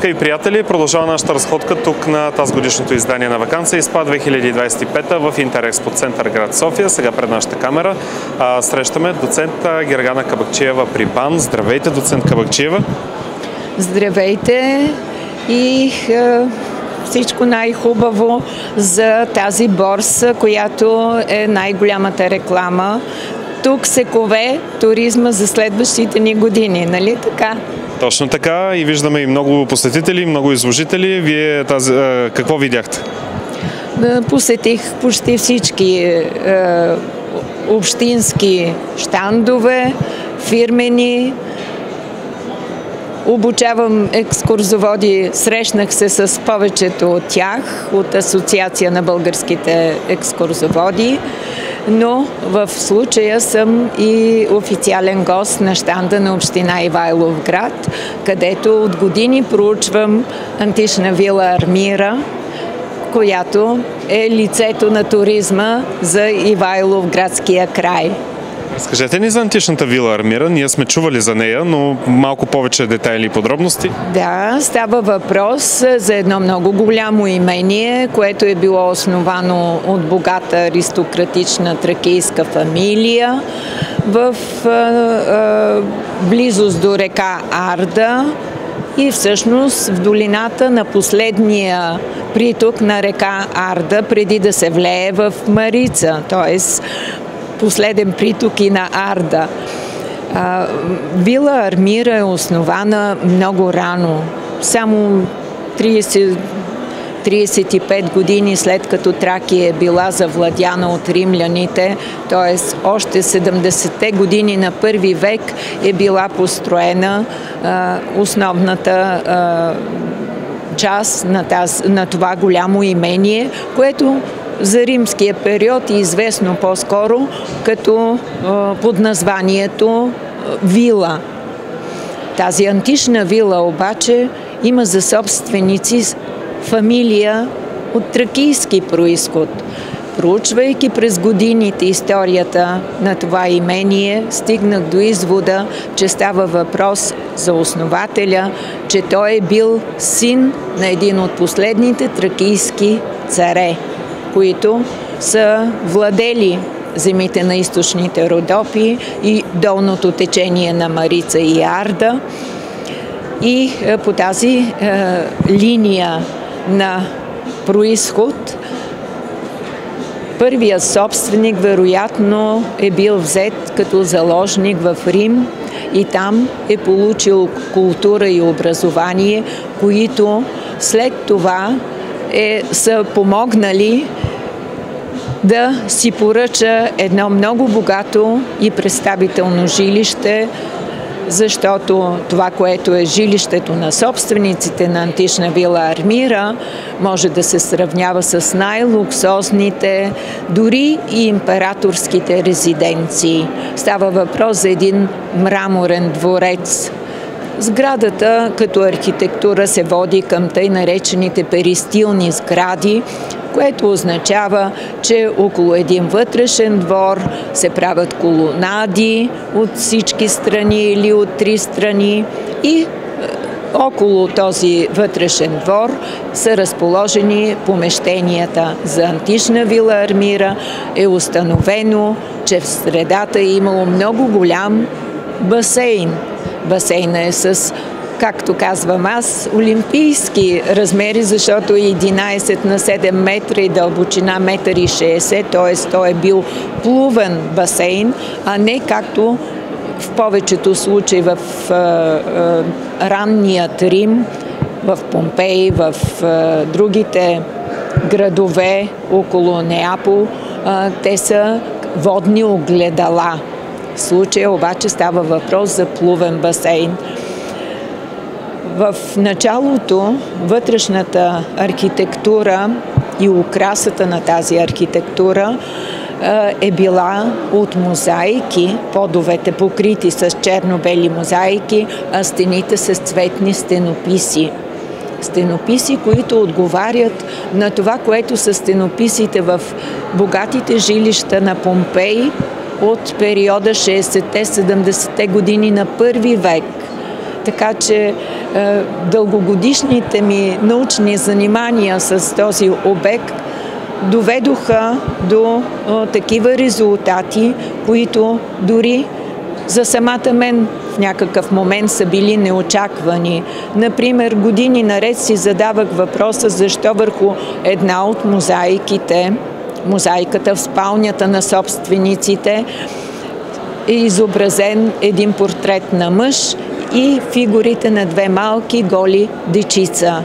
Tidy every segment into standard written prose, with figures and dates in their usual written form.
Скъпи приятели, продължава нашата разходка тук на тази годишното издание на Ваканция ИСПА 2025 в Интерекспо център град София. Сега пред нашата камера срещаме доцента Гергана Кабакчиева при БАН. Здравейте, доцент Кабакчиева. Здравейте и всичко най-хубаво за тази борса, която е най-голямата реклама. Тук се кове туризма за следващите ни години, нали така? Точно така, и виждаме и много посетители, много изложители. Вие какво видяхте? Посетих почти всички общински щандове, фирмени. Обучавам екскурзоводи, срещнах се с повечето от тях, от Асоциация на българските екскурзоводи, но в случая съм и официален гост на щанда на община Ивайловград, където от години проучвам антична вила Армира, която е лицето на туризма за Ивайловградския край. Разкажете ни за античната вила Армира. Ние сме чували за нея, но малко повече детайли и подробности. Да, става въпрос за едно много голямо имение, което е било основано от богата аристократична тракийска фамилия в близост до река Арда и всъщност в долината на последния приток на река Арда, преди да се влее в Марица, т.е. последен приток и на Арда. Вила Армира е основана много рано, само 35 години след като Тракия е била завладяна от римляните, т.е. още 70-те години на първи век е била построена основната част на това голямо имение, което за римския период е известно по-скоро като под названието вила. Тази антична вила обаче има за собственици фамилия от тракийски произход. Проучвайки през годините историята на това имение, стигнах до извода, че става въпрос за основателя, че той е бил син на един от последните тракийски царе, които са владели земите на източните Родопи и долното течение на Марица и Арда. И по тази линия на произход първият собственик вероятно е бил взет като заложник в Рим и там е получил култура и образование, които след това са помогнали да си поръча едно много богато и представително жилище, защото това, което е жилището на собствениците на антична вила Армира, може да се сравнява с най-луксозните, дори и императорските резиденции. Става въпрос за един мраморен дворец. Сградата като архитектура се води към тъй наречените перистилни сгради, което означава, че около един вътрешен двор се правят колонади от всички страни или от три страни и около този вътрешен двор са разположени помещенията. За антична вила Армира е установено, че в средата е имало много голям басейн. Басейна е с, както казвам аз, олимпийски размери, защото е 11 на 7 метра и дълбочина 1,60 м, т.е. той е бил плувен басейн, а не както в повечето случаи в ранният Рим, в Помпей, в другите градове около Неапол, те са водни огледала. В случая обаче става въпрос за плувен басейн. В началото вътрешната архитектура и украсата на тази архитектура е била от мозаики, подовете покрити с черно-бели мозаики, а стените с цветни стенописи. Стенописи, които отговарят на това, което са стенописите в богатите жилища на Помпей от периода 60-те, 70-те години на първи век. Така че дългогодишните ми научни занимания с този обект доведоха до такива резултати, които дори за самата мен в някакъв момент са били неочаквани. Например, години наред си задавах въпроса защо върху една от мозайката в спалнята на собствениците, е изобразен един портрет на мъж и фигурите на две малки голи дечица.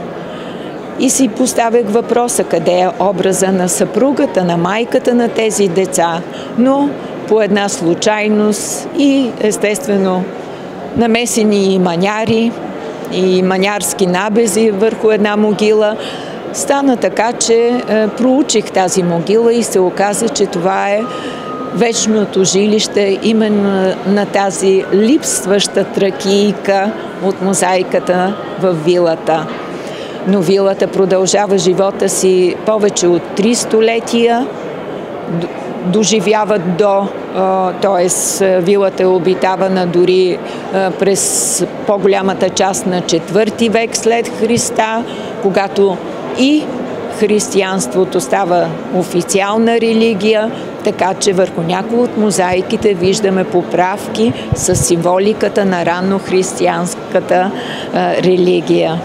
И си поставях въпроса къде е образа на съпругата, на майката на тези деца, но по една случайност и естествено намесени и маняри, и манярски набези върху една могила, стана така, че проучих тази могила и се оказа, че това е вечното жилище именно на тази липсваща тракийка от мозайката в вилата. Но вилата продължава живота си повече от 3 столетия, доживяват т.е. вилата е обитавана дори през по-голямата част на 4 век след Христа, когато и християнството става официална религия, така че върху някои от мозайките виждаме поправки с символиката на ранно християнската религия.